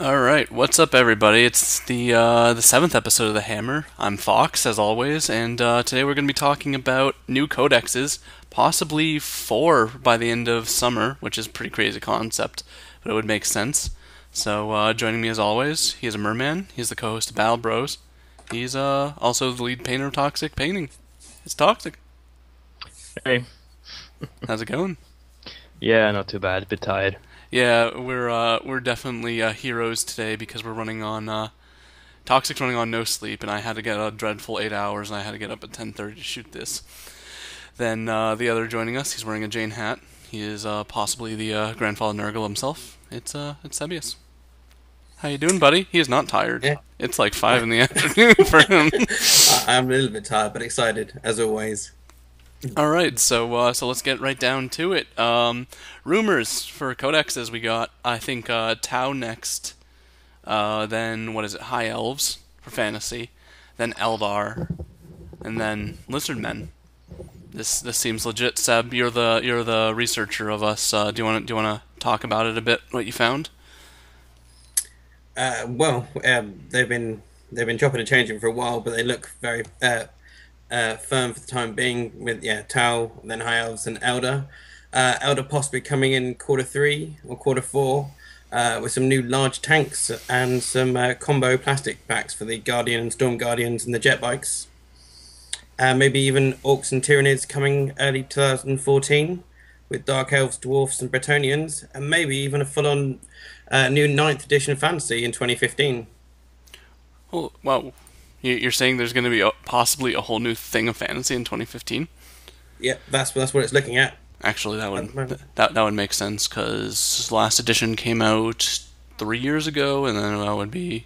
All right, what's up, everybody? It's the seventh episode of the Hammer. I'm Fox, as always, and today we're going to be talking about new codexes, possibly four by the end of summer, which is a pretty crazy concept, but it would make sense. So, joining me as always, he is a merman. He's the co-host of Battle Bros. He's also the lead painter of Toxic Painting. It's Toxic. Hey, How's it going? yeah, not too bad. A bit tired. Yeah, we're definitely heroes today because we're running on Toxic's running on no sleep, and I had to get a dreadful 8 hours, and I had to get up at 10:30 to shoot this. Then the other joining us, he's wearing a Jane hat. He is possibly the grandfather Nurgle himself. It's Sebius. How you doing, buddy? He is not tired. Yeah, It's like 5 in the afternoon for him. I'm a little bit tired, but excited as always. All right, so let's get right down to it. Rumors for codexes we got. I think Tau next. Then what is it? High Elves for fantasy. Then Eldar, and then Lizardmen. This seems legit. Seb, you're the researcher of us. Do you want to talk about it a bit? What you found? They've been chopping and changing for a while, but they look very firm for the time being. With Tau, then High Elves and Elder. Elder possibly coming in quarter 3 or quarter 4. With some new large tanks and some combo plastic packs for the Guardian and Storm Guardians and the jet bikes. Maybe even Orcs and Tyranids coming early 2014 with Dark Elves, Dwarfs, and Bretonnians, and maybe even a full-on new ninth edition fantasy in 2015. Oh, wow. You're saying there's going to be possibly a whole new thing of fantasy in 2015? Yep, that's what it's looking at Actually, that at the would moment. that would make sense because last edition came out 3 years ago, and then that would be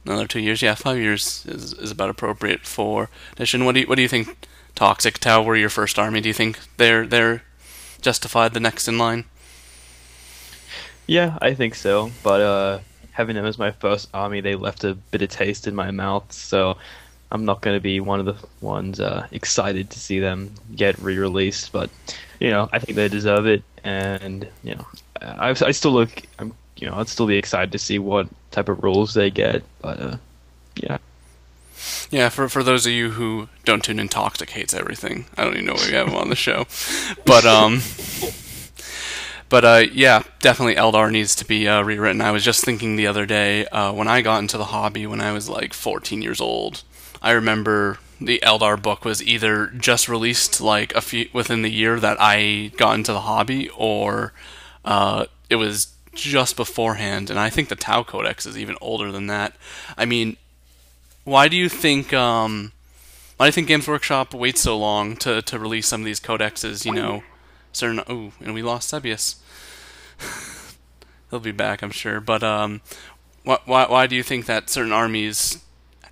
another 2 years. Yeah, 5 years is about appropriate for edition. What do you think? Toxic Tau were your first army. Do you think they're justified the next in line? Yeah, I think so. But having them as my first army, they left a bitter taste in my mouth. So I'm not going to be one of the ones excited to see them get re-released. But I think they deserve it, and I still look. I'd still be excited to see what type of rules they get. But yeah. Yeah, for those of you who don't tune in, Toxic hates everything. I don't even know why we have him on the show, but yeah, definitely Eldar needs to be rewritten. I was just thinking the other day when I got into the hobby when I was like 14 years old. I remember the Eldar book was either just released like a few within the year that I got into the hobby, or it was just beforehand. And I think the Tau Codex is even older than that. I mean, why do you think why do you think Games Workshop waits so long to release some of these codexes? Certain. Oh, and we lost Sebius. He'll be back, I'm sure. But why do you think that certain armies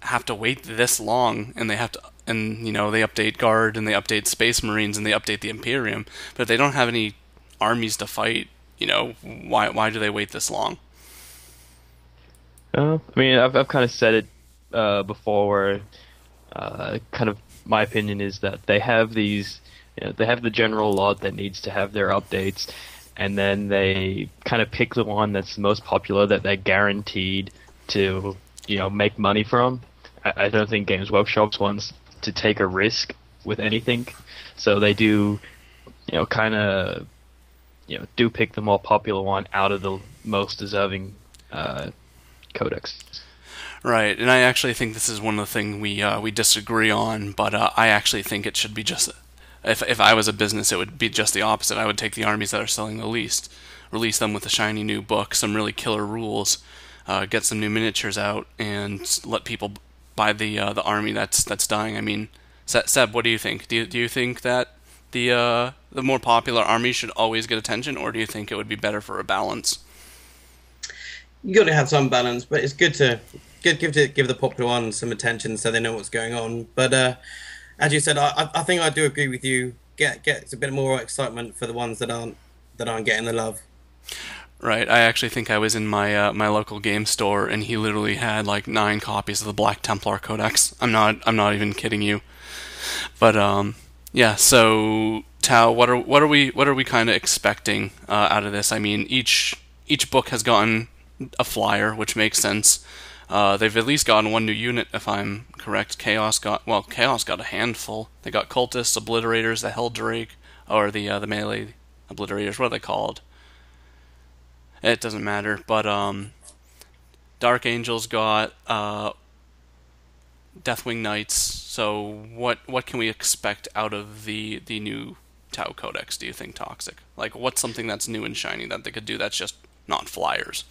have to wait this long, and they have to, and they update Guard and they update Space Marines and they update the Imperium, but if they don't have any armies to fight, why do they wait this long? I mean, I've kind of said it before, where kind of my opinion is that they have they have the general lot that needs to have their updates, and then they kind of pick the one that's the most popular that they're guaranteed to make money from. I don't think Games Workshop wants to take a risk with anything, so they do kind of do pick the more popular one out of the most deserving codex. Right, and I actually think this is one of the things we disagree on, but I actually think it should be just if I was a business, it would be just the opposite. I would take the armies that are selling the least, release them with a shiny new book, some really killer rules, get some new miniatures out, and let people buy the army that's dying. I mean, Seb, what do you think? Do you think that the more popular army should always get attention, or do you think it would be better for a balance? You got to have some balance, but it's good to give the popular ones some attention so they know what's going on. But as you said, I think I do agree with you. Get a bit more excitement for the ones that aren't getting the love. Right. I actually think I was in my local game store, and he literally had like 9 copies of the Black Templar Codex. I'm not even kidding you. But yeah. So Tau, what are we kind of expecting out of this? I mean, each book has gotten a flyer, which makes sense. They've at least gotten one new unit, if I'm correct. Chaos got a handful. They got cultists, obliterators, the Helldrake, or the melee obliterators. What are they called? It doesn't matter. But Dark Angels got Deathwing Knights. So what can we expect out of the new Tau Codex? Do you think, Toxic? Like, what's something that's new and shiny that they could do that's just not flyers?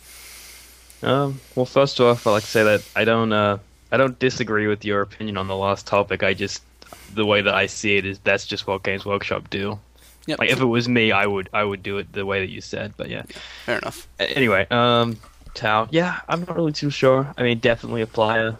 Well, first off, I like to say that I don't disagree with your opinion on the last topic. The way that I see it is that's just what Games Workshop do. Yep. Like if it was me, I would do it the way that you said. But yeah. Fair enough. Anyway, Tau. Yeah, I'm not really too sure. I mean, definitely a flyer.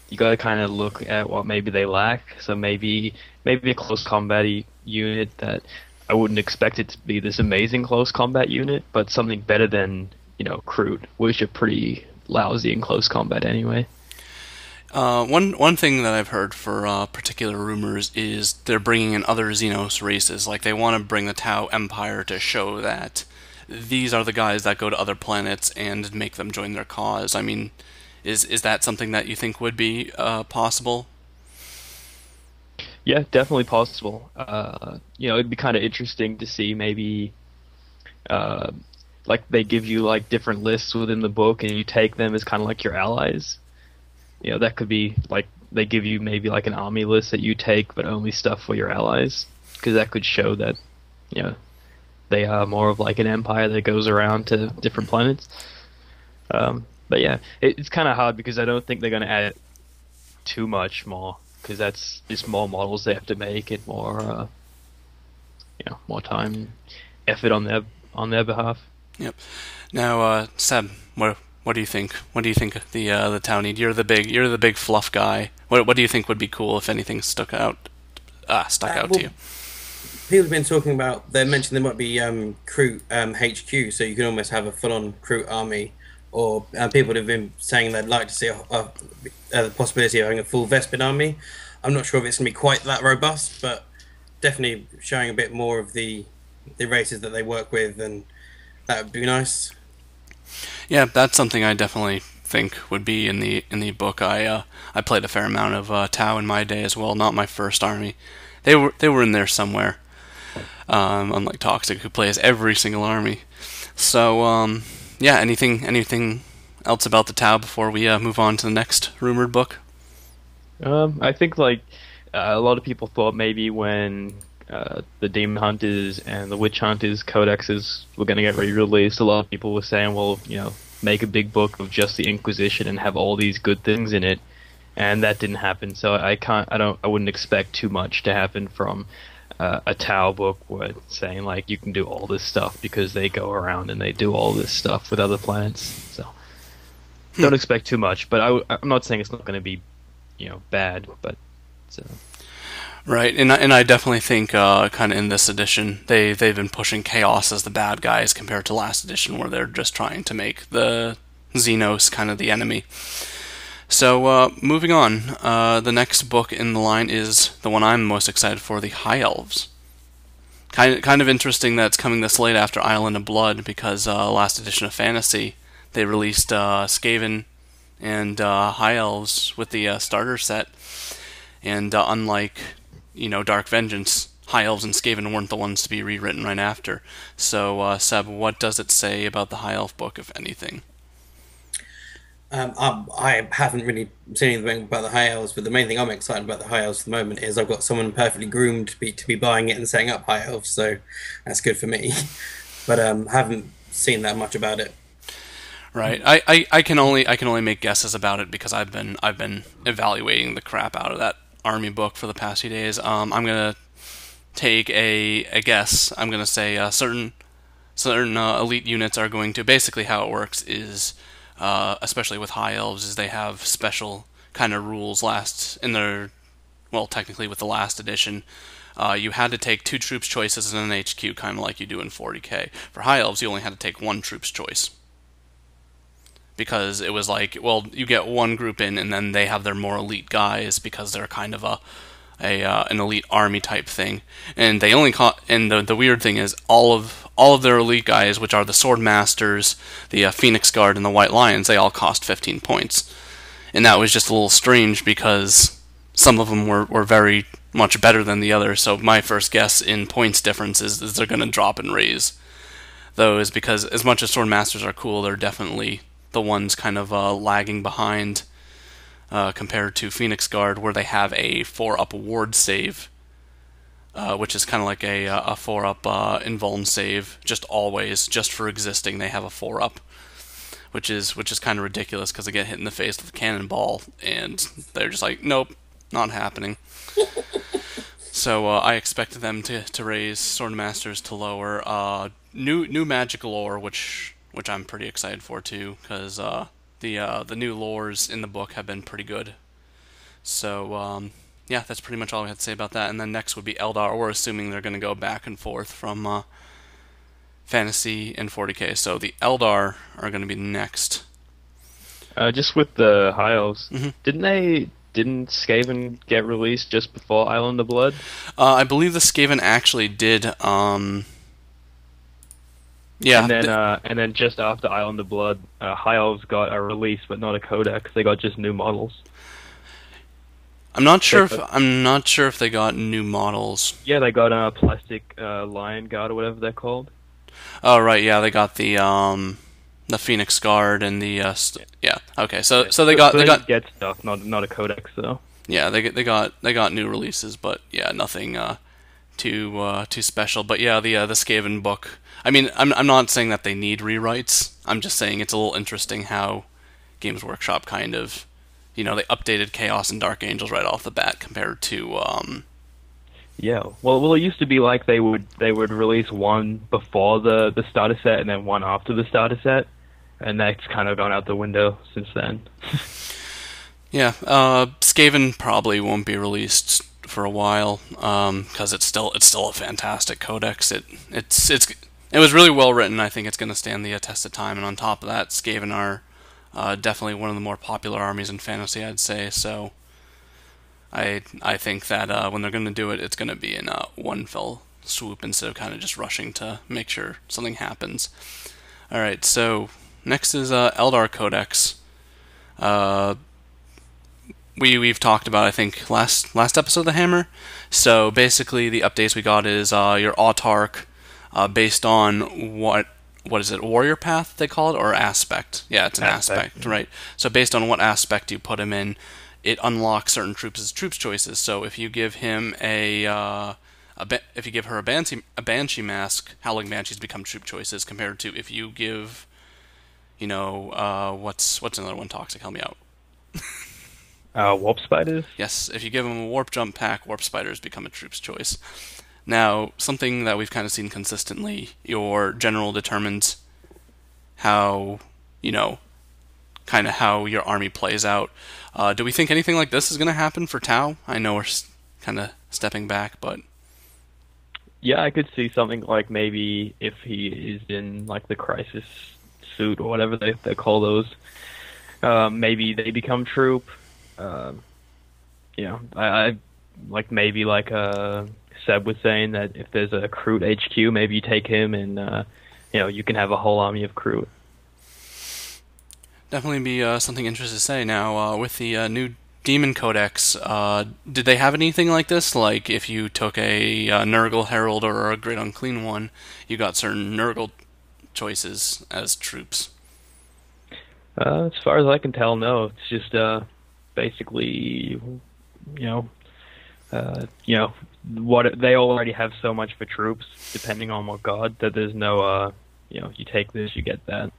You got to kind of look at what maybe they lack. So maybe a close combat unit that I wouldn't expect it to be this amazing close combat unit, but something better than Kroot, which are pretty lousy in close combat anyway. One thing that I've heard for particular rumors is they're bringing in other Xenos races. Like, they want to bring the Tau Empire to show that these are the guys that go to other planets and make them join their cause. I mean, is that something that you think would be possible? Yeah, definitely possible. It'd be kind of interesting to see maybe, like they give you like different lists within the book, and you take them as kind of like your allies. That could be like they give you maybe like an army list that you take, but only stuff for your allies, because that could show that, they are more of like an empire that goes around to different planets. But yeah, it's kind of hard because I don't think they're going to add too much more, because that's just more models they have to make and more, more time and effort on their behalf. Yep. Now, Seb, what do you think? What do you think of the Tau need? You're the big fluff guy. What do you think would be cool if anything stuck out to you? People have been talking about. They mentioned there might be Kroot HQ, so you can almost have a full-on Kroot army. Or people have been saying they'd like to see the possibility of having a full Vespid army. I'm not sure if it's going to be quite that robust, but definitely showing a bit more of the races that they work with, and that would be nice. Yeah, that's something I definitely think would be in the book. I played a fair amount of Tau in my day as well. Not my first army. They were in there somewhere. Unlike Toxic, who plays every single army. So yeah. Anything else about the Tau before we move on to the next rumored book? I think like a lot of people thought maybe when the Demon Hunters and the Witch Hunters codexes were going to get re-released, a lot of people were saying, well, make a big book of just the Inquisition and have all these good things in it, and that didn't happen. So I wouldn't expect too much to happen from a Tau book where it's saying like you can do all this stuff because they go around and they do all this stuff with other planets. So don't expect too much, but I'm not saying it's not going to be bad, but right. And I definitely think kind of in this edition they've been pushing Chaos as the bad guys compared to last edition, where they're just trying to make the Xenos kind of the enemy. So moving on, the next book in the line is the one I'm most excited for, the High Elves. Kind of interesting that it's coming this late after Island of Blood, because last edition of Fantasy they released Skaven and High Elves with the starter set, and unlike Dark Vengeance, High Elves and Skaven weren't the ones to be rewritten right after. So Seb, what does it say about the High Elf book, if anything? I haven't really seen anything about the High Elves, but the main thing I'm excited about the High Elves at the moment is I've got someone perfectly groomed to be buying it and setting up High Elves, so that's good for me. But haven't seen that much about it. Right. I can only make guesses about it because I've been evaluating the crap out of that army book for the past few days. I'm gonna take a guess. I'm gonna say certain elite units are going to, basically how it works is, especially with High Elves, is they have special kind of rules technically with the last edition. You had to take 2 troops choices in an HQ, kind of like you do in 40k. For High Elves, you only had to take 1 troops choice, because it was like, well, you get 1 group in, and then they have their more elite guys because they're kind of an elite army type thing. And they only and the weird thing is all of all of their elite guys, which are the Sword Masters, the Phoenix Guard, and the White Lions, they all cost 15 points. And that was just a little strange because some of them were very much better than the others. So my first guess in points difference is they're going to drop and raise those, because as much as Sword Masters are cool, they're definitely the ones kind of lagging behind compared to Phoenix Guard, where they have a 4-up ward save, which is kind of like a 4-up invuln save, just for existing. They have a 4-up, which is kind of ridiculous because they get hit in the face with a cannonball, and they're just like, nope, not happening. So I expected them to raise Sword Masters to lower. New magic lore, which I'm pretty excited for too, because the new lores in the book have been pretty good. So yeah, that's pretty much all I had to say about that. And then next would be Eldar. We're assuming they're going to go back and forth from Fantasy and 40k. So the Eldar are going to be next. Just with the High Elves, Mhm. didn't Skaven get released just before Island of Blood? I believe the Skaven actually did. Yeah. And then just after Island of Blood, High Elves got a release, but not a codex. They got just new models. I'm not sure if they got new models. Yeah, they got a plastic Lion Guard or whatever they're called. Oh right, yeah, they got the Phoenix Guard and the yeah. Okay, so they got get stuff, not a codex though. Yeah, they got new releases, but yeah, nothing too special. But yeah, the Skaven book. I mean, I'm not saying that they need rewrites. I'm just saying it's a little interesting how Games Workshop kind of, they updated Chaos and Dark Angels right off the bat compared to Yeah, well, it used to be like they would release one before the starter set and then one after the starter set, and that's kind of gone out the window since then. Yeah, Skaven probably won't be released for a while because it's still a fantastic codex. It was really well written. I think it's going to stand the test of time. And on top of that, Skaven are definitely one of the more popular armies in Fantasy, I'd say. So I think that when they're going to do it, it's going to be in one fell swoop instead of kind of just rushing to make sure something happens. All right, so next is Eldar Codex. We've talked about, I think, last episode of the Hammer. So basically, the updates we got is your Autarch, based on what is it, Warrior Path they call it, or Aspect? Yeah, it's an aspect, right? So based on what aspect you put him in, it unlocks certain troops as troops choices. So if you give him if you give her a Banshee mask, Howling Banshees become troop choices, compared to if you give, what's another one toxic? Help me out. Warp Spiders? Yes, if you give them a Warp Jump pack, Warp Spiders become a troop's choice. Now, something that we've kind of seen consistently, your general determines how, kind of how your army plays out. Do we think anything like this is going to happen for Tau? I know we're kind of stepping back, but... Yeah, I could see something like maybe if he is in like the Crisis suit or whatever they call those, maybe they become troop. I like maybe like Seb was saying that if there's a Kroot HQ, maybe you take him and you can have a whole army of Kroot. Definitely be something interesting to say. Now, with the new Demon Codex, did they have anything like this? Like, if you took a Nurgle Herald or a Great Unclean One, you got certain Nurgle choices as troops? As far as I can tell, no. It's just basically, what they already have so much for troops, depending on what god, that there's no, you take this, you get that.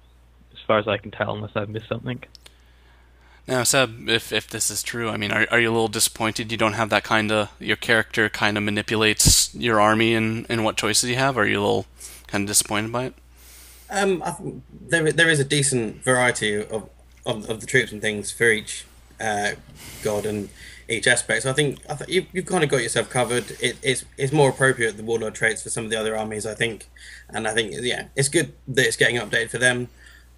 As far as I can tell, unless I've missed something. Now, Seb, if this is true, I mean, are you a little disappointed you don't have that your character kind of manipulates your army and what choices you have? Are you a little kind of disappointed by it? I think there is a decent variety of the troops and things for each god and each aspect. So I think you've kind of got yourself covered. It's more appropriate, the warlord traits, for some of the other armies, I think. And I think, yeah, it's good that it's getting updated for them.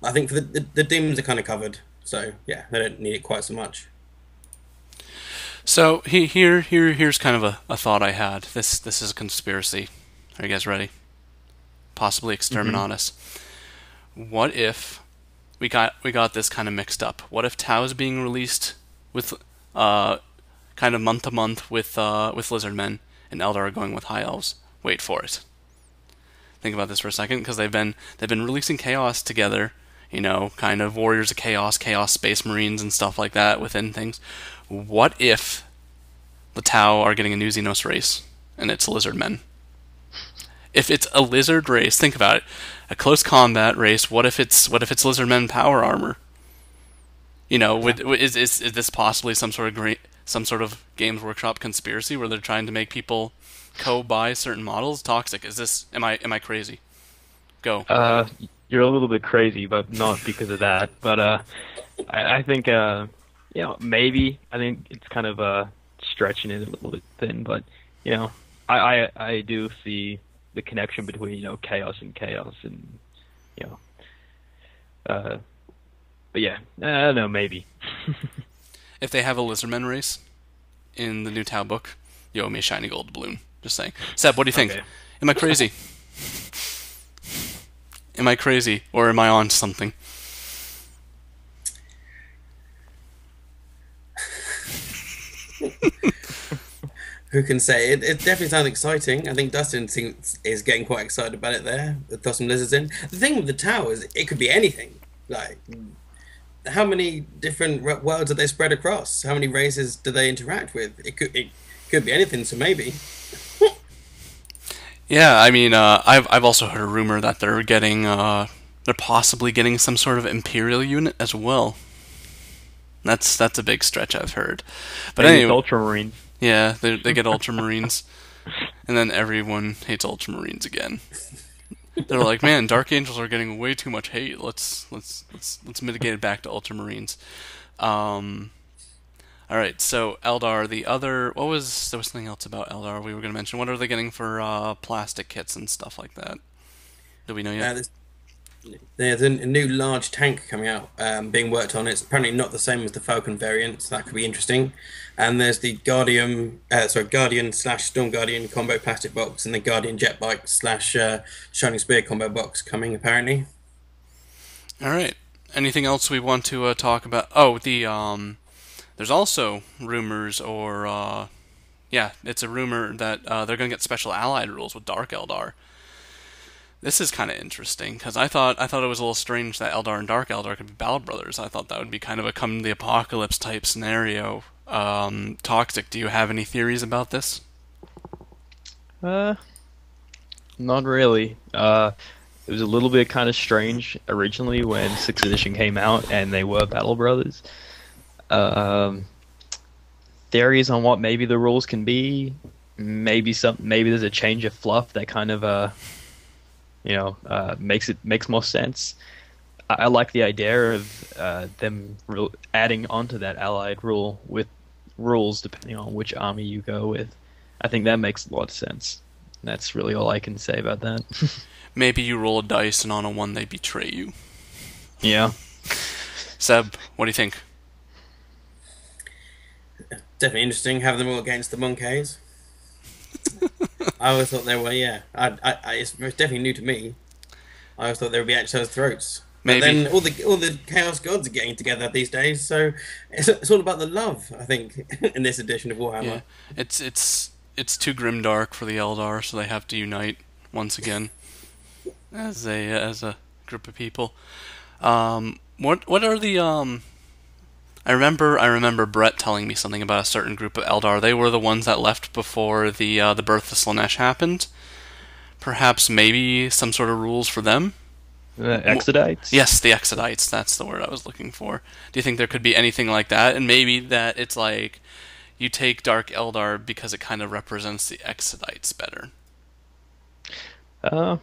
I think for the demons are kind of covered. So yeah, they don't need it quite so much. So here's kind of a thought I had. This is a conspiracy. Are you guys ready? possibly Exterminatus. What if we got this kind of mixed up? What if Tau is being released with kind of month to month with Lizardmen, and Eldar are going with High Elves? Wait for it. Think about this for a second, because they've been releasing Chaos together, you know, kind of Warriors of Chaos, Chaos Space Marines and stuff like that within things. What if the Tau are getting a new Xenos race and it's Lizardmen? If it's a lizard race, think about it. A close combat race, what if it's Lizardmen power armor? You know, is this possibly some sort of Games Workshop conspiracy where they're trying to make people co-buy certain models? Toxic. Am I crazy? Go. You're a little bit crazy, but not because of that. But I think maybe. I think it's kind of stretching it a little bit thin, but you know, I do see the connection between, you know, chaos, and you know, but yeah, I don't know, maybe. If they have a Lizardmen race in the new Tau book, you owe me a shiny gold balloon. Just saying. Seb, what do you think? Okay. Am I crazy? Am I crazy, or am I on to something? Who can say? It definitely sounds exciting. I think Dustin is getting quite excited about it there, with some lizards in. The thing with the Tau is it could be anything. Like, how many different worlds are they spread across? How many races do they interact with? It could be anything, so maybe. Yeah, I mean, I've also heard a rumor that they're possibly getting some sort of Imperial unit as well. That's a big stretch, I've heard. But Maybe anyway, Ultramarine. yeah, they get Ultramarines, and then everyone hates Ultramarines again. They're like, man, Dark Angels are getting way too much hate. Let's mitigate it back to Ultramarines. All right, so Eldar, there was something else about Eldar we were going to mention. What are they getting for plastic kits and stuff like that? Do we know yet? There's a new large tank coming out, being worked on. It's apparently not the same as the Falcon variant, so that could be interesting. And there's the Guardian / Storm Guardian combo plastic box, and the Guardian Jet Bike / Shining Spear combo box coming, apparently. All right. Anything else we want to talk about? Oh, there's also rumors, it's a rumor that they're going to get special allied rules with Dark Eldar. This is kind of interesting, because I thought it was a little strange that Eldar and Dark Eldar could be battle brothers. I thought that would be kind of a come to the apocalypse type scenario. Toxic, do you have any theories about this? Not really. It was a little bit kind of strange originally when 6th edition came out and they were battle brothers. Theories on what maybe the rules can be. Maybe there's a change of fluff that kind of makes more sense. I like the idea of them adding onto that allied rule with rules depending on which army you go with. I think that makes a lot of sense. That's really all I can say about that. Maybe you roll a dice and on a 1 they betray you. Yeah. Seb, what do you think? Definitely interesting having them all against the Monkays. I always thought they were, it's definitely new to me. I always thought they would be at each other's throats. Maybe. But then all the Chaos Gods are getting together these days, so it's all about the love, I think, in this edition of Warhammer. Yeah, it's too grimdark for the Eldar, so they have to unite once again as a group of people. What are the I remember Brett telling me something about a certain group of Eldar. They were the ones that left before the birth of Slaanesh happened. Perhaps maybe some sort of rules for them? Exodites? Yes, the Exodites. That's the word I was looking for. Do you think there could be anything like that? And maybe that it's like you take Dark Eldar because it kind of represents the Exodites better.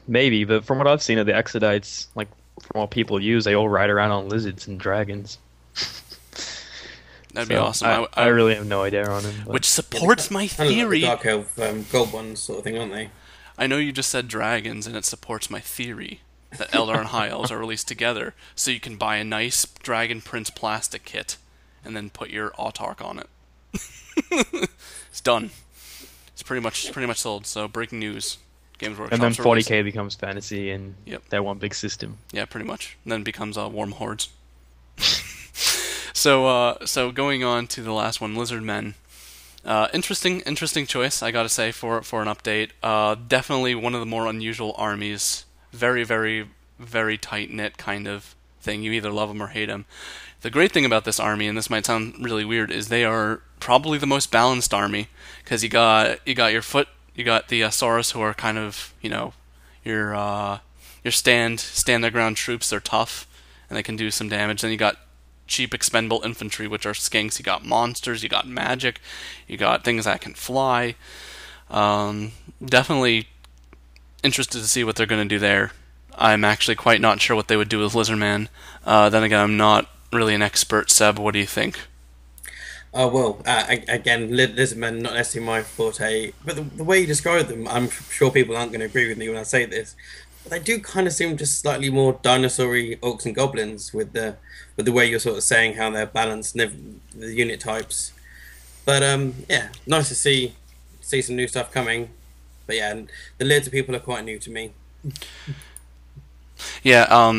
Maybe, but from what I've seen of the Exodites, like from what people use, they all ride around on lizards and dragons. That'd be awesome. I really have no idea on him. Which supports my theory. Like the Dark Elf gold ones sort of thing, aren't they? I know you just said dragons, and it supports my theory that Eldar and High Elves are released together, so you can buy a nice Dragon Prince plastic kit, and then put your Autarch on it. It's done. It's pretty much sold. So breaking news: Games And then Workshop's releasing. 40k becomes fantasy, and Yep. they're one big system. Yeah, pretty much. And then it becomes Warm Hordes. So going on to the last one, Lizard Men. Interesting choice, I gotta say, for an update. Definitely one of the more unusual armies. Very, very, very tight-knit kind of thing. You either love them or hate them. The great thing about this army, and this might sound really weird, is they are probably the most balanced army, because you got your foot, you got the Saurus, who are kind of, your stand their ground troops. They're tough and they can do some damage. Then you got cheap expendable infantry, which are skinks. You got monsters, you got magic, you got things that can fly. Definitely interested to see what they're going to do there. I'm actually quite not sure what they would do with Lizardman. Then again, I'm not really an expert. Seb, what do you think? Again, Lizardmen not necessarily my forte, but the way you describe them, I'm sure people aren't going to agree with me when I say this. But they do kind of seem just slightly more dinosaur-y orcs and goblins with the way you're sort of saying how they're balanced and the unit types. But yeah, nice to see some new stuff coming. But yeah, the Lizard people are quite new to me. Yeah,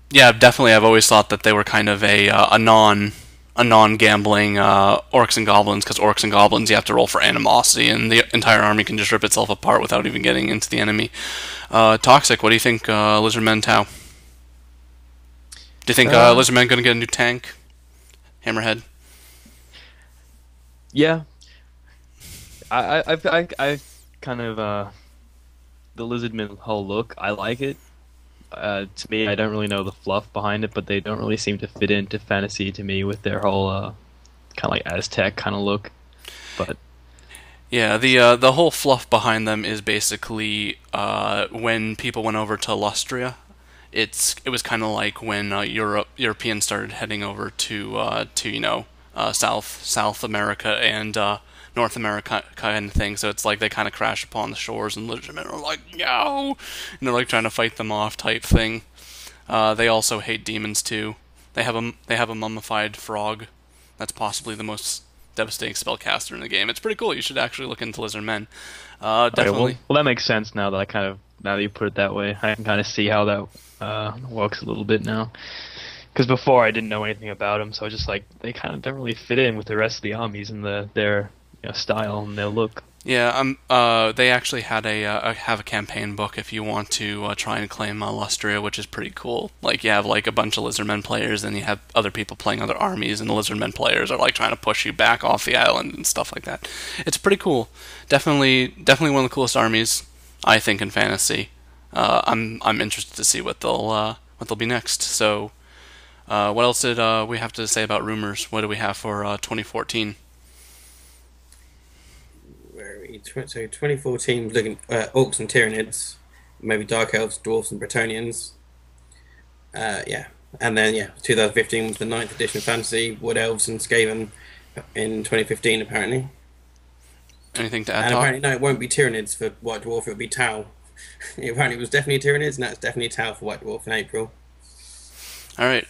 yeah, definitely. I've always thought that they were kind of a non-gambling orcs and goblins, because orcs and goblins you have to roll for animosity, and the entire army can just rip itself apart without even getting into the enemy. Toxic, what do you think, Lizardmen Tau? Do you think Lizardmen going to get a new tank? Hammerhead? Yeah. I kind of the Lizardmen whole look. I like it. To me, I don't really know the fluff behind it, but they don't really seem to fit into fantasy to me with their whole kind of like Aztec kind of look. But yeah, the whole fluff behind them is basically when people went over to Lustria. It was kind of like when Europeans started heading over to South America and North America kind of thing. So it's like they kind of crash upon the shores, and Lizardmen are like, no, and they're like trying to fight them off type thing. They also hate demons too. They have a mummified frog. That's possibly the most devastating spellcaster in the game. It's pretty cool. You should actually look into Lizardmen. Definitely. Okay, well, that makes sense now that you put it that way. I can kind of see how that works a little bit now. Because before I didn't know anything about them, so I was just like, they kind of don't really fit in with the rest of the armies and their style and their look. Yeah, they actually had have a campaign book if you want to try and claim Lustria, which is pretty cool. Like, you have like a bunch of Lizardmen players, and you have other people playing other armies, and the Lizardmen players are like trying to push you back off the island and stuff like that. It's pretty cool. Definitely one of the coolest armies, I think, in fantasy. I'm interested to see what they'll be next. So, what else did we have to say about rumors? What do we have for 2014? So 2014 was looking orcs and Tyranids, maybe Dark Elves, Dwarfs and Bretonnians. Yeah, and then 2015 was the 9th edition of Fantasy, Wood Elves and Skaven in 2015 apparently. Anything to add? And apparently no, it won't be Tyranids for White Dwarf. It'll be Tau. Apparently it was definitely Tyranids, and that's definitely Tau for White Dwarf in April. All right.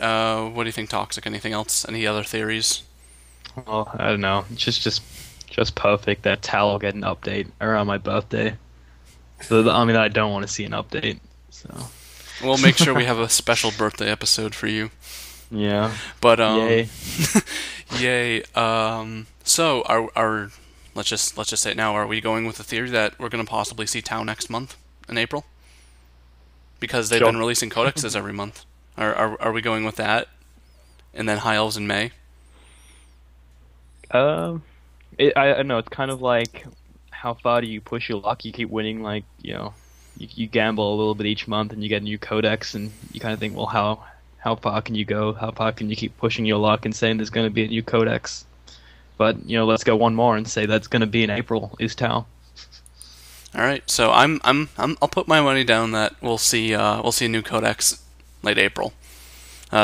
What do you think, Toxic? Anything else? Any other theories? Well, I don't know. It's just perfect that Tal will get an update around my birthday. So I don't want to see an update. So we'll make sure we have a special birthday episode for you. Yeah. But yay. Yay. So our let's just say it now. Are we going with the theory that we're going to possibly see Tau next month in April? Because they've been releasing codexes every month. Are we going with that? And then High Elves in May? I know, it's kind of like, how far do you push your luck? You keep winning, like, you gamble a little bit each month and you get a new codex, and you kind of think, well, how far can you go? How far can you keep pushing your luck and saying there's going to be a new codex? But, let's go one more and say that's going to be in April, is Tau. All right, so I'll put my money down that we'll see a new codex late April.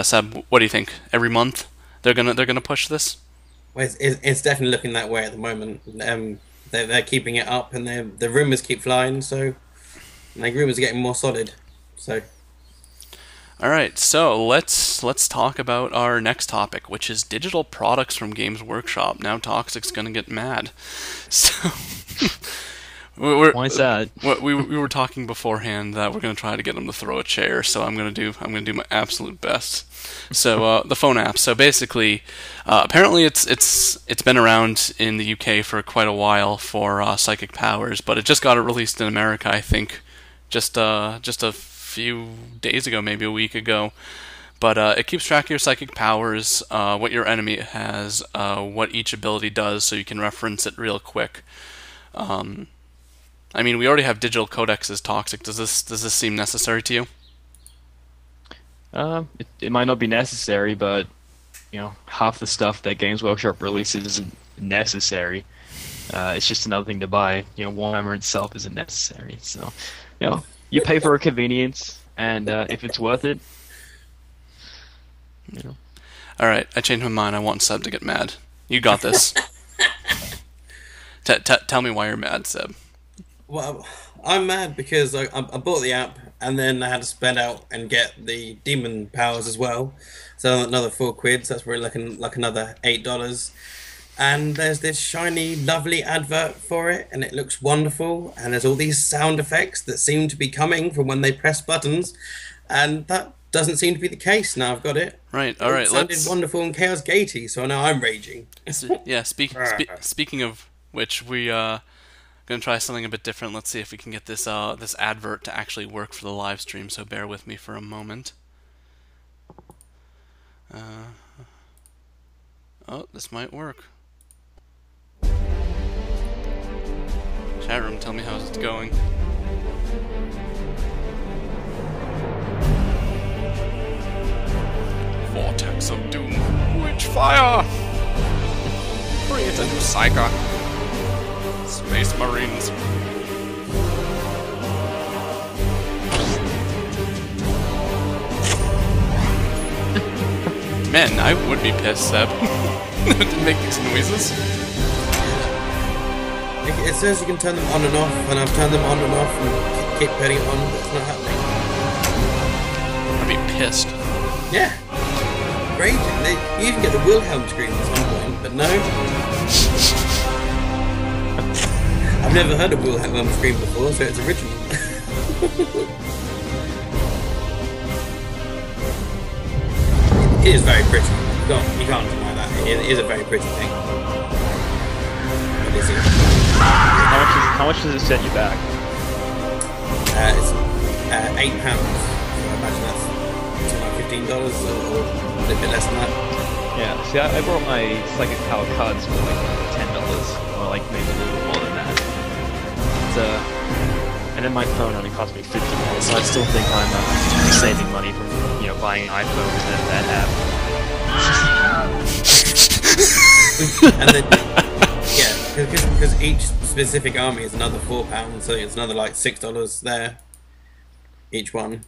Seb, what do you think? Every month they're gonna push this? Well, it's definitely looking that way at the moment. They're keeping it up, and the rumors keep flying. So, like, rumors are getting more solid. So, all right. So let's talk about our next topic, which is digital products from Games Workshop. Now Toxic's gonna get mad. So, Why is that? We were talking beforehand that we're going to try to get him to throw a chair, so I'm going to do my absolute best. So the phone app. So basically, apparently it's been around in the UK for quite a while for psychic powers, but it just got it released in America, I think, just a few days ago, maybe a week ago. But it keeps track of your psychic powers, what your enemy has, what each ability does, so you can reference it real quick. I mean, we already have digital codex as toxic. Does this seem necessary to you? It might not be necessary, but half the stuff that Games Workshop releases isn't necessary. It's just another thing to buy. Warhammer itself isn't necessary. So, you pay for a convenience, and if it's worth it, All right, I changed my mind. I want Seb to get mad. You got this. Tell me why you're mad, Seb. Well, I'm mad because I bought the app and then I had to spend out and get the demon powers as well. So another £4, so that's really looking like another $8. And there's this shiny, lovely advert for it, and it looks wonderful. And there's all these sound effects that seem to be coming from when they press buttons, and that doesn't seem to be the case. Now I've got it. Right. All right. It sounded wonderful and Chaos Gatey, so now I'm raging. Yeah. Speaking of which, we gonna try something a bit different. Let's see if we can get this this advert to actually work for the live stream. So bear with me for a moment. Oh, this might work. Chat room, tell me how's it going. Vortex of Doom. Witchfire! Create a new Psyker. Space Marines. Man, I would be pissed, Seb. To make these noises. It says you can turn them on and off, and I've turned them on and off and keep putting it on, but it's not happening. I'd be pissed. Yeah. Great. You even get the Wilhelm scream at some point, but no. I've never heard of Wilhelm scream before, so it's original. It is very pretty. You can't deny that. It is a very pretty thing. What is it? How much does it set you back? It's £8. So I imagine that's $15 or a little bit less than that. Yeah. See, I bought my Psychic Power cards for like $10, or like maybe a little bit more than that. And then my phone only cost me $50, so I still think I'm saving money from buying an iPhone and that app. And then yeah, because each specific army is another £4, so it's another like $6 there each one.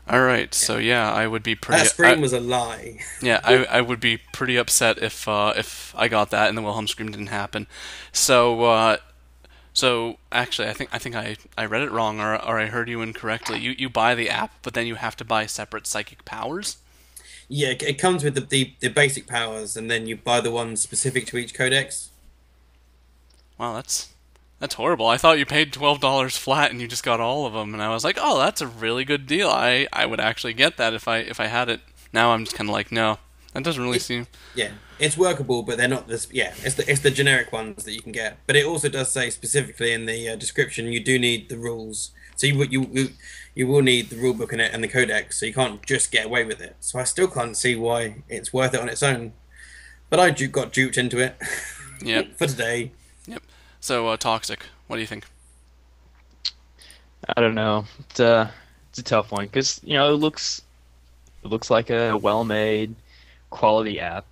All right, so yeah, I would be pretty. That scream was a lie. Yeah, I would be pretty upset if I got that and the Wilhelm scream didn't happen. So actually, I think I read it wrong, or I heard you incorrectly. You buy the app, but then you have to buy separate psychic powers. Yeah, it comes with the basic powers, and then you buy the ones specific to each codex. Wow, that's horrible. I thought you paid $12 flat and you just got all of them, and I was like, oh, that's a really good deal. I would actually get that if I had it. Now I'm just kind of like, no, that doesn't really seem. Yeah, it's workable, but they're not this. Yeah, it's the generic ones that you can get. But it also does say specifically in the description you do need the rules. So you will need the rulebook and the codex. So you can't just get away with it. So I still can't see why it's worth it on its own. But I got duped into it. Yep. For today. Yep. So toxic. What do you think? I don't know. It's a tough one because it looks like a well-made quality app.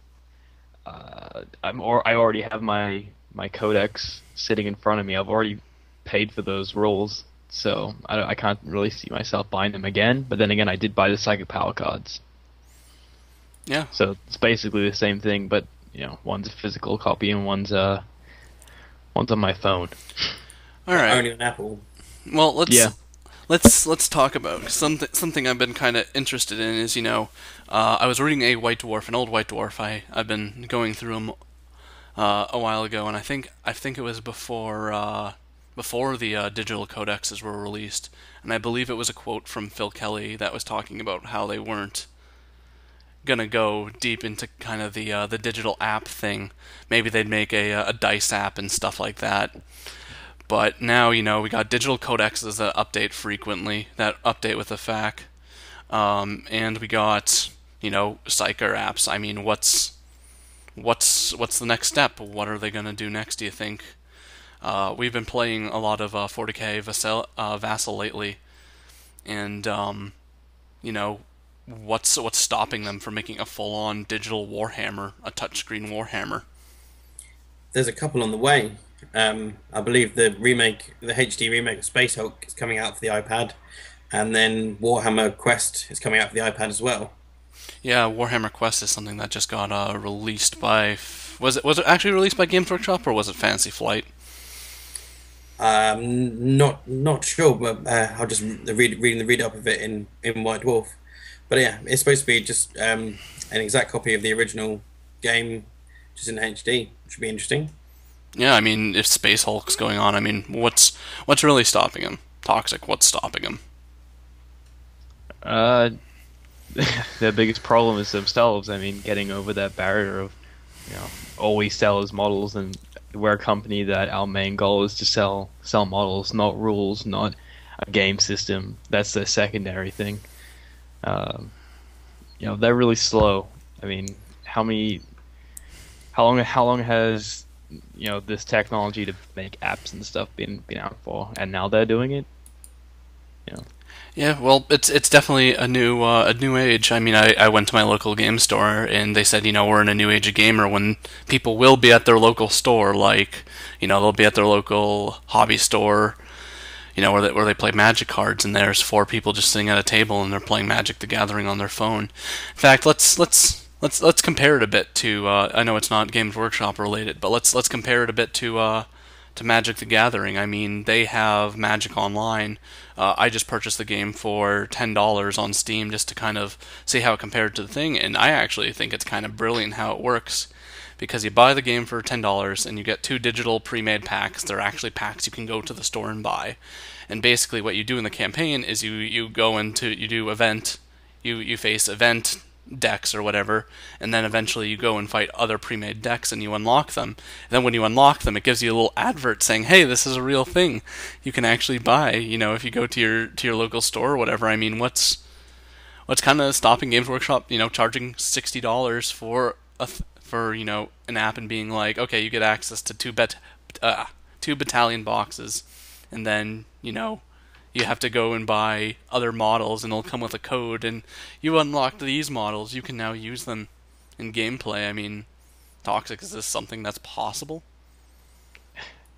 I already have my codex sitting in front of me. I've already paid for those rules, so I can't really see myself buying them again. But then again, I did buy the Psychic Power cards. Yeah. So it's basically the same thing, but one's a physical copy and one's on my phone. All right. Only on Apple. Well, let's talk about something I've been kind of interested in. Is I was reading an old White Dwarf. I've been going through them a while ago, and I think it was before the digital codexes were released, and I believe it was a quote from Phil Kelly that was talking about how they weren't gonna go deep into kind of the digital app thing. Maybe they'd make a dice app and stuff like that. But now, we got digital codexes that update frequently, that update with the FAQ, and we got Psyker apps. I mean, what's the next step? What are they gonna do next? Do you think? We've been playing a lot of 40k Vassal lately, and you know, what's stopping them from making a full-on digital Warhammer, a touchscreen Warhammer? There's a couple on the way. I believe the HD remake of Space Hulk is coming out for the iPad, and then Warhammer Quest is coming out for the iPad as well. Yeah, Warhammer Quest is something that just got released by. Was it actually released by Games Workshop or was it Fantasy Flight? Not sure, but I'll just reading the read up of it in White Dwarf. But yeah, it's supposed to be just an exact copy of the original game, just in HD, which would be interesting. Yeah, I mean, if Space Hulk's going on, I mean, what's really stopping him? Toxic, what's stopping him? Uh, their biggest problem is themselves. I mean, getting over that barrier of, always sell as models, and we're a company that our main goal is to sell models, not rules, not a game system. That's the secondary thing. Um, they're really slow. I mean, how long has this technology to make apps and stuff been out for, and now they're doing it. You know, Yeah, well, it's definitely a new age. I mean, I went to my local game store and they said, we're in a new age of gamer when people will be at their local store, like, they'll be at their local hobby store, where they play Magic cards, and there's four people just sitting at a table and they're playing Magic the Gathering on their phone. In fact, let's compare it a bit to. I know it's not Games Workshop related, but let's compare it a bit to Magic the Gathering. I mean, they have Magic Online. I just purchased the game for $10 on Steam just to kind of see how it compared to the thing, and I actually think it's kind of brilliant how it works. Because you buy the game for $10 and you get two digital pre-made packs. They're actually packs you can go to the store and buy. And basically what you do in the campaign is you go into, you do event, you face event decks or whatever, and then eventually you go and fight other pre-made decks and you unlock them. And then when you unlock them, it gives you a little advert saying, hey, this is a real thing you can actually buy, if you go to your local store or whatever. I mean, what's kind of stopping Games Workshop, charging $60 for an app and being like, okay, you get access to two battalion boxes, and then you have to go and buy other models, and it'll come with a code, and you unlock these models, you can now use them in gameplay. I mean, Toxic, is this something that's possible?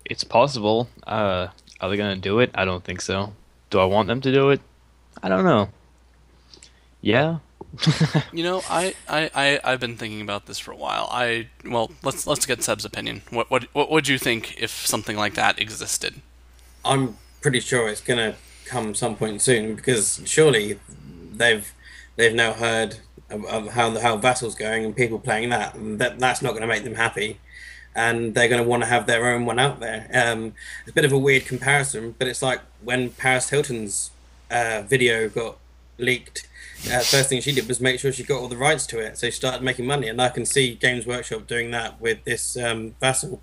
it's possible. Are they gonna do it? I don't think so. Do I want them to do it? I don't know. Yeah. I've been thinking about this for a while. Let's get Seb's opinion. What would you think if something like that existed? I'm pretty sure it's gonna come some point soon because surely they've now heard of how Vassal's going and people playing that, and that's not going to make them happy, and they're going to want to have their own one out there. It's a bit of a weird comparison, but it's like when Paris Hilton's video got leaked. First thing she did was make sure she got all the rights to it, so she started making money, and I can see Games Workshop doing that with this Vassal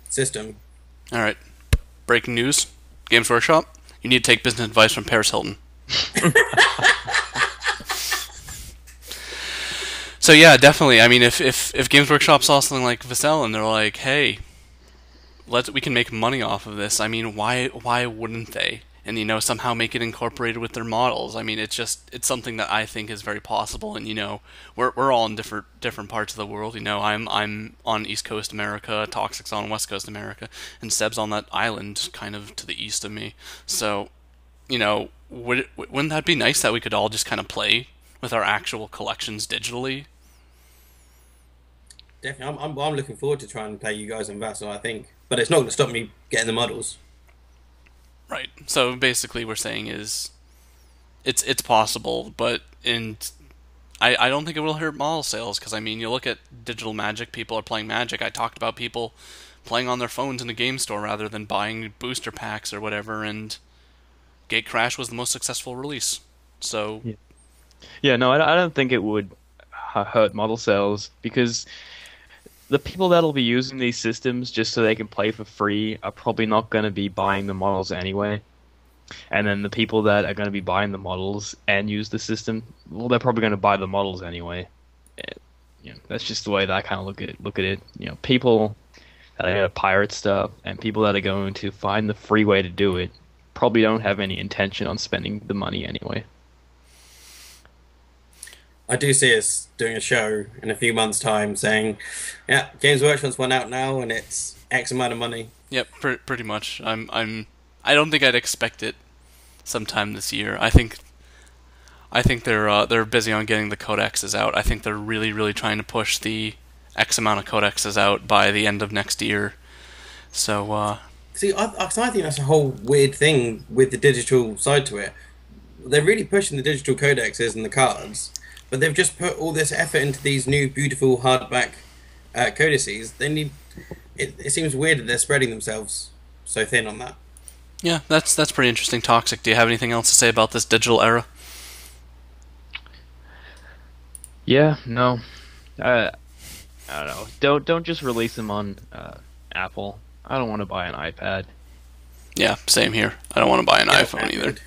system. All right, breaking news: Games Workshop, you need to take business advice from Paris Hilton. So yeah, definitely. I mean, if Games Workshop saw something like Vassal and they're like, hey, we can make money off of this. I mean, why wouldn't they? And somehow make it incorporated with their models. I mean, it's something that I think is very possible. And we're all in different parts of the world. I'm on East Coast America, Toxic's on West Coast America, and Seb's on that island kind of to the east of me. So, wouldn't that be nice that we could all just kind of play with our actual collections digitally? Definitely, I'm looking forward to trying to play you guys in Vassal. I think, but it's not going to stop me getting the models. Right. So basically, we're saying is it's possible, but I don't think it will hurt model sales because I mean, you look at digital Magic, people are playing Magic. I talked about people playing on their phones in a game store rather than buying booster packs or whatever, and Gatecrash was the most successful release. So, Yeah. Yeah, no, I don't think it would hurt model sales because the people that'll be using these systems just so they can play for free are probably not going to be buying the models anyway. And then the people that are going to be buying the models and use the system, well, they're probably going to buy the models anyway. That's just the way that I kind of look at it. People that are going to pirate stuff and people that are going to find the free way to do it probably don't have any intention on spending the money anyway. I do see us doing a show in a few months' time saying, "Yeah, Games Workshop's one out now, and it's X amount of money." yep, pretty much. I don't think I'd expect it sometime this year. I think they're busy on getting the codexes out. I think they're really trying to push the X amount of codexes out by the end of next year. So See, I think that's a whole weird thing with the digital side to it. They're really pushing the digital codexes and the cards, but they've just put all this effort into these new, beautiful hardback codices. They need. It seems weird that they're spreading themselves so thin on that. yeah, that's pretty interesting. Toxic. Do you have anything else to say about this digital era? Yeah, no, I don't know. Don't just release them on Apple. I don't want to buy an iPad. Yeah, same here. I don't want to buy an Yeah, iPhone either. Android.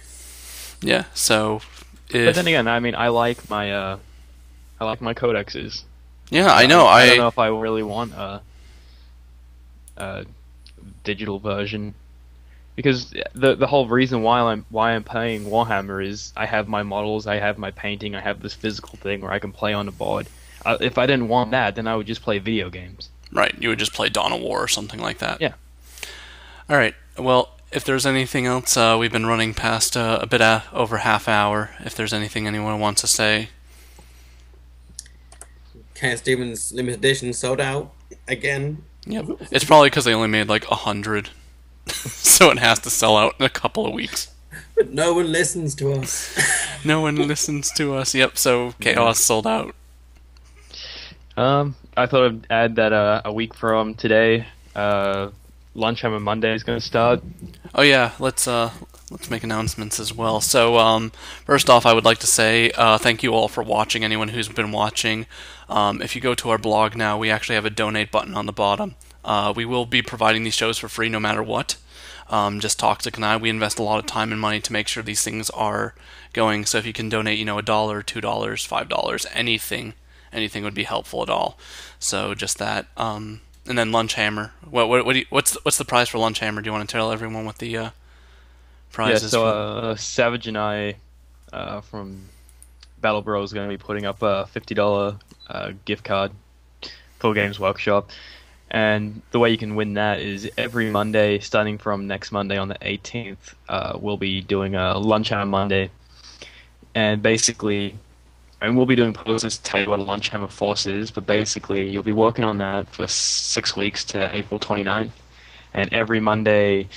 Yeah, so But then again, I mean, I like my codexes. yeah, I know. I don't know if I really want a digital version because the whole reason why I'm playing Warhammer is I have my models, I have my painting, I have this physical thing where I can play on a board. If I didn't want that, then I would just play video games. Right, you would just play Dawn of War or something like that. Yeah. All right. Well, if there's anything else, we've been running past a bit over half hour. If there's anything anyone wants to say, Chaos Demons limited edition sold out again. yep. It's probably because they only made like 100, so it has to sell out in a couple of weeks. But no one listens to us. No one listens to us. Yep. So Chaos sold out. I thought I'd add that a week from today, Lunchtime Monday is going to start. Oh yeah, let's make announcements as well. So first off, I would like to say thank you all for watching. Anyone who's been watching, if you go to our blog now, we actually have a donate button on the bottom. We will be providing these shows for free no matter what. Just Toxic and I, we invest a lot of time and money to make sure these things are going. So if you can donate, $1, $2, $5, anything would be helpful at all. So just that. And then Lunch Hammer. What's the prize for Lunch Hammer? Do you want to tell everyone what the prize is? Savage and I from Battle Bro is going to be putting up a $50 gift card for Games Workshop. And the way you can win that is every Monday, starting from next Monday on the 18th, we'll be doing a Lunch Hammer Monday. And basically, we'll be doing posters to tell you what a Lunchhammer Force is, but basically you'll be working on that for 6 weeks to April 29th. And every Monday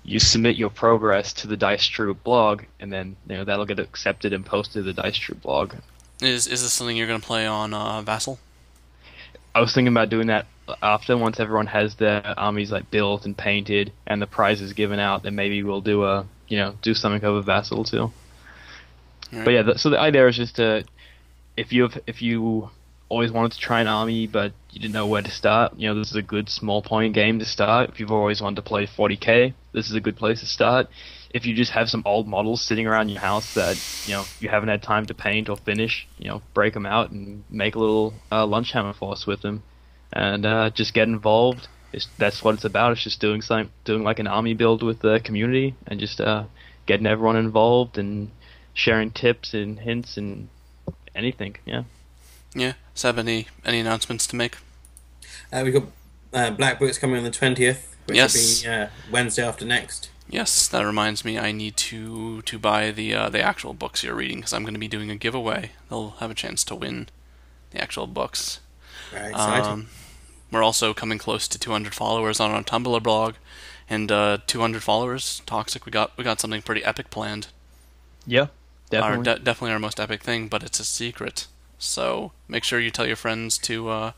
you submit your progress to the Dice True blog, and then that'll get accepted and posted to the Dice True blog. Is this something you're going to play on Vassal? I was thinking about doing that once everyone has their armies like built and painted and the prizes given out, then maybe we'll do do something over Vassal too. Right. But yeah, so the idea is just to if you always wanted to try an army but you didn't know where to start, this is a good small point game to start. If you've always wanted to play 40k, this is a good place to start. If you just have some old models sitting around your house that you haven't had time to paint or finish, break them out and make a little Lunchhammer Force with them, and just get involved. That's what it's about. It's just doing like an army build with the community and just getting everyone involved and sharing tips and hints and anything. Yeah. Seb, any announcements to make? We've got Black Books coming on the 20th, which Yes. will be Wednesday after next. Yes, that reminds me. I need to buy the actual books you're reading because I'm going to be doing a giveaway. They'll have a chance to win the actual books. Very exciting. We're also coming close to 200 followers on our Tumblr blog, and 200 followers. Toxic. We got something pretty epic planned. Yeah, definitely. Definitely our most epic thing, but it's a secret. So make sure you tell your friends to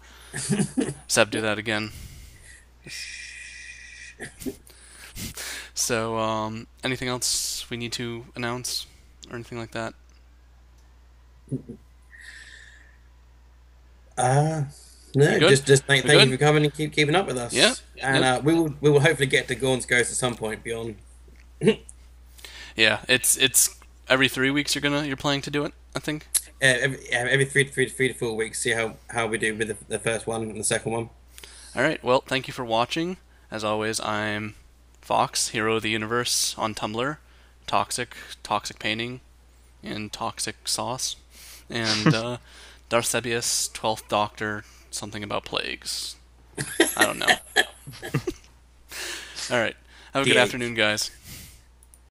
Seb, do that again. So anything else we need to announce or anything like that? No, good? just thank We you good? for coming and keeping up with us. Yeah. And Yep. we will hopefully get to Gorn's Ghost at some point beyond. Yeah. It's every 3 weeks you're planning to do it. I think. Every 3 to 4 weeks, see how we do with the first one and the second one. All right. Well, thank you for watching. As always, I'm Fox, hero of the universe on Tumblr, toxic painting, and toxic sauce, and Darcebius, 12th Doctor, something about plagues. I don't know. All right. Have a good DH. afternoon, guys.